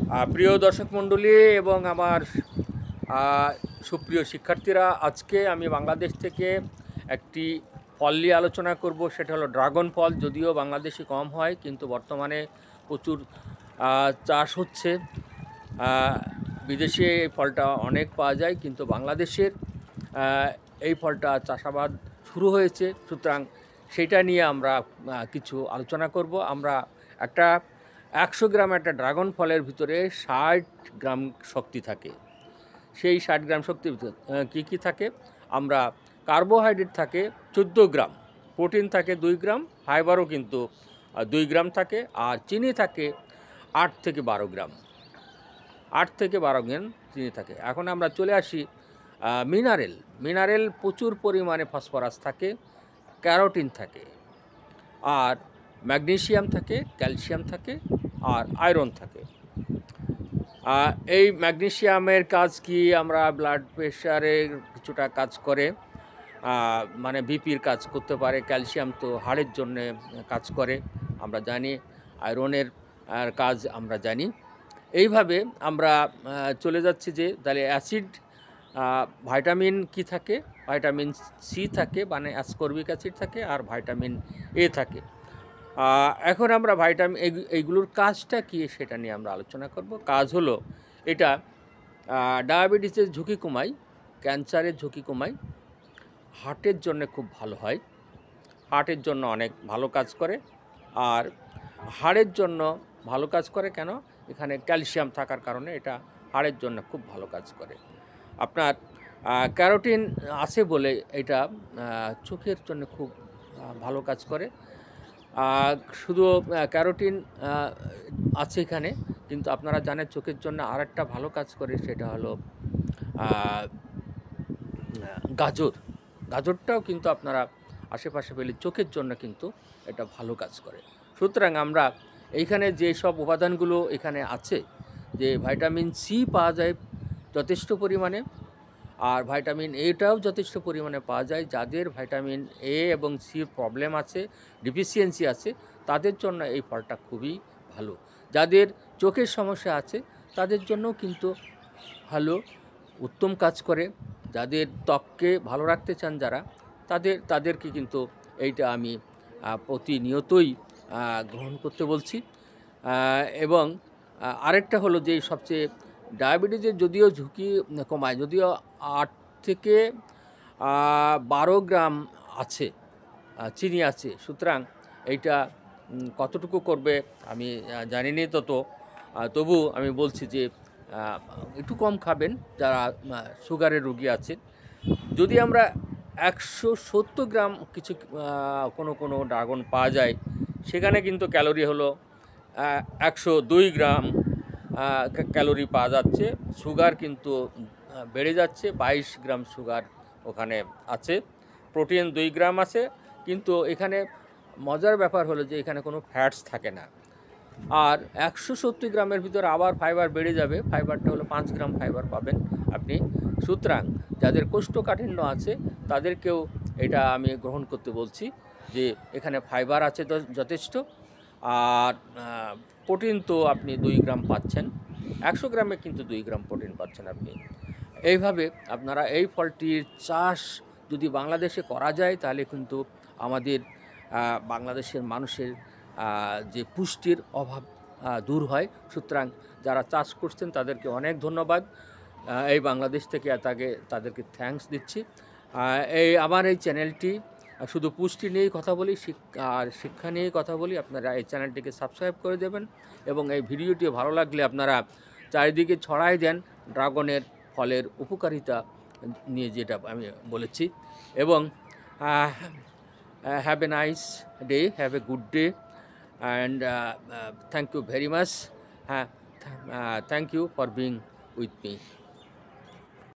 প্রিয় দর্শক মণ্ডলী এবং আমার সুপ্রিয় শিক্ষার্থীরা, আজকে আমি বাংলাদেশ থেকে একটি ফল নিয়ে আলোচনা করব। সেটা হলো ড্রাগন ফল। যদিও বাংলাদেশে কম হয়, কিন্তু বর্তমানে প্রচুর চাষ হচ্ছে। বিদেশে এই ফলটা অনেক পাওয়া যায়, কিন্তু বাংলাদেশের এই ফলটা চাষাবাদ শুরু হয়েছে। সুতরাং সেটা নিয়ে আমরা কিছু আলোচনা করব। আমরা 100 গ্রাম একটা ড্রাগন ফলের ভিতরে 60 গ্রাম শক্তি থাকে। সেই 60 গ্রাম শক্তির ভিতরে কী কী থাকে? আমরা কার্বোহাইড্রেট থাকে 14 গ্রাম, প্রোটিন থাকে 2 গ্রাম, ফাইবারও কিন্তু 2 গ্রাম থাকে, আর চিনি থাকে 8 থেকে 12 গ্রাম। 8 থেকে 12 গ্রাম চিনি থাকে। এখন আমরা চলে আসি মিনারেল প্রচুর পরিমাণে ফসফরাস থাকে, ক্যারোটিন থাকে, আর ম্যাগনেসিয়াম থাকে, ক্যালসিয়াম থাকে, আর আয়রন থাকে। এই ম্যাগনেসিয়ামের কাজ কি? আমরা ব্লাড প্রেশারের কিছুটা কাজ করে, মানে বিপির কাজ করতে পারে। ক্যালসিয়াম তো হাড়ের জন্যে কাজ করে, আমরা জানি। আয়রনের কাজ আমরা জানি। এইভাবে আমরা চলে যাচ্ছি যে তাহলে অ্যাসিড, ভাইটামিন কি থাকে? ভাইটামিন সি থাকে, মানে অ্যাসকর্বিক অ্যাসিড থাকে, আর ভাইটামিন এ থাকে। এখন আমরা এইগুলোর কাজটা কী সেটা নিয়ে আমরা আলোচনা করব। কাজ হলো এটা ডায়াবেটিসের ঝুঁকি কমায়, ক্যান্সারের ঝুঁকি কমায়, হার্টের জন্য খুব ভালো হয়, হার্টের জন্য অনেক ভালো কাজ করে। আর হাড়ের জন্য ভালো কাজ করে কেন? এখানে ক্যালসিয়াম থাকার কারণে এটা হাড়ের জন্য খুব ভালো কাজ করে। আপনার ক্যারোটিন আছে বলে এটা চোখের জন্য খুব ভালো কাজ করে। শুধু ক্যারোটিন আছে এখানে, কিন্তু আপনারা জানেন চোখের জন্য আরেকটা ভালো কাজ করে, সেটা হলো গাজরটাও কিন্তু আপনারা আশেপাশে পেলে চোখের জন্য কিন্তু এটা ভালো কাজ করে। সুতরাং আমরা এইখানে যে সব উপাদানগুলো এখানে আছে, যে ভাইটামিন সি পাওয়া যায় যথেষ্ট পরিমাণে, আর ভাইটামিন এটাও যথেষ্ট পরিমাণে পাওয়া যায়। যাদের ভাইটামিন এ এবং সি প্রবলেম আছে, ডিফিসিয়েন্সি আছে, তাদের জন্য এই ফলটা খুবই ভালো। যাদের চোখের সমস্যা আছে তাদের জন্যও কিন্তু ভালো, উত্তম কাজ করে। যাদের ত্বককে ভালো রাখতে চান যারা, তাদেরকে কিন্তু এইটা আমি প্রতিনিয়তই গ্রহণ করতে বলছি। এবং আরেকটা হলো যে সবচেয়ে ডায়াবেটিসের যদিও ঝুঁকি কমায়, যদিও 8 থেকে 12 গ্রাম আছে চিনি আছে। সুতরাং এইটা কতটুকু করবে আমি জানি নি, তবু আমি বলছি যে একটু কম খাবেন যারা সুগারের রোগী আছেন। যদি আমরা 170 গ্রাম কিছু কোনো ড্রাগন পাওয়া যায়, সেখানে কিন্তু ক্যালোরি হলো 102 গ্রাম ক্যালোরি পাওয়া যাচ্ছে। সুগার কিন্তু বেড়ে যাচ্ছে, 22 গ্রাম সুগার ওখানে আছে। প্রোটিন 2 গ্রাম আছে, কিন্তু এখানে মজার ব্যাপার হলো যে এখানে কোনো ফ্যাটস থাকে না। আর 170 গ্রামের ভিতরে আবার ফাইবার বেড়ে যাবে। ফাইবারটা হলো 5 গ্রাম ফাইবার পাবেন আপনি। সুতরাং যাদের কোষ্ঠকাঠিন্য আছে তাদেরকেও এটা আমি গ্রহণ করতে বলছি, যে এখানে ফাইবার আছে যথেষ্ট, আর প্রোটিন তো আপনি 2 গ্রাম পাচ্ছেন। 100 গ্রামে কিন্তু 2 গ্রাম প্রোটিন পাচ্ছেন আপনি। এইভাবে আপনারা এই ফলটির চাষ যদি বাংলাদেশে করা যায়, তাহলে কিন্তু আমাদের বাংলাদেশের মানুষের যে পুষ্টির অভাব দূর হয়। সুতরাং যারা চাষ করছেন তাদেরকে অনেক ধন্যবাদ। এই বাংলাদেশ থেকে তাদেরকে থ্যাঙ্কস দিচ্ছি। আমার এই চ্যানেলটি শুধু পুষ্টি নিয়েই কথা বলি, শিক্ষা নিয়েই কথা বলি। আপনারা এই চ্যানেলটিকে সাবস্ক্রাইব করে দেবেন, এবং এই ভিডিওটি ভালো লাগলে আপনারা চারিদিকে ছড়াই দেন ড্রাগনের ফলের উপকারিতা নিয়ে, যেটা আমি বলেছি। এবং have a nice day, have a good day, and thank you very much. Thank you for being with me.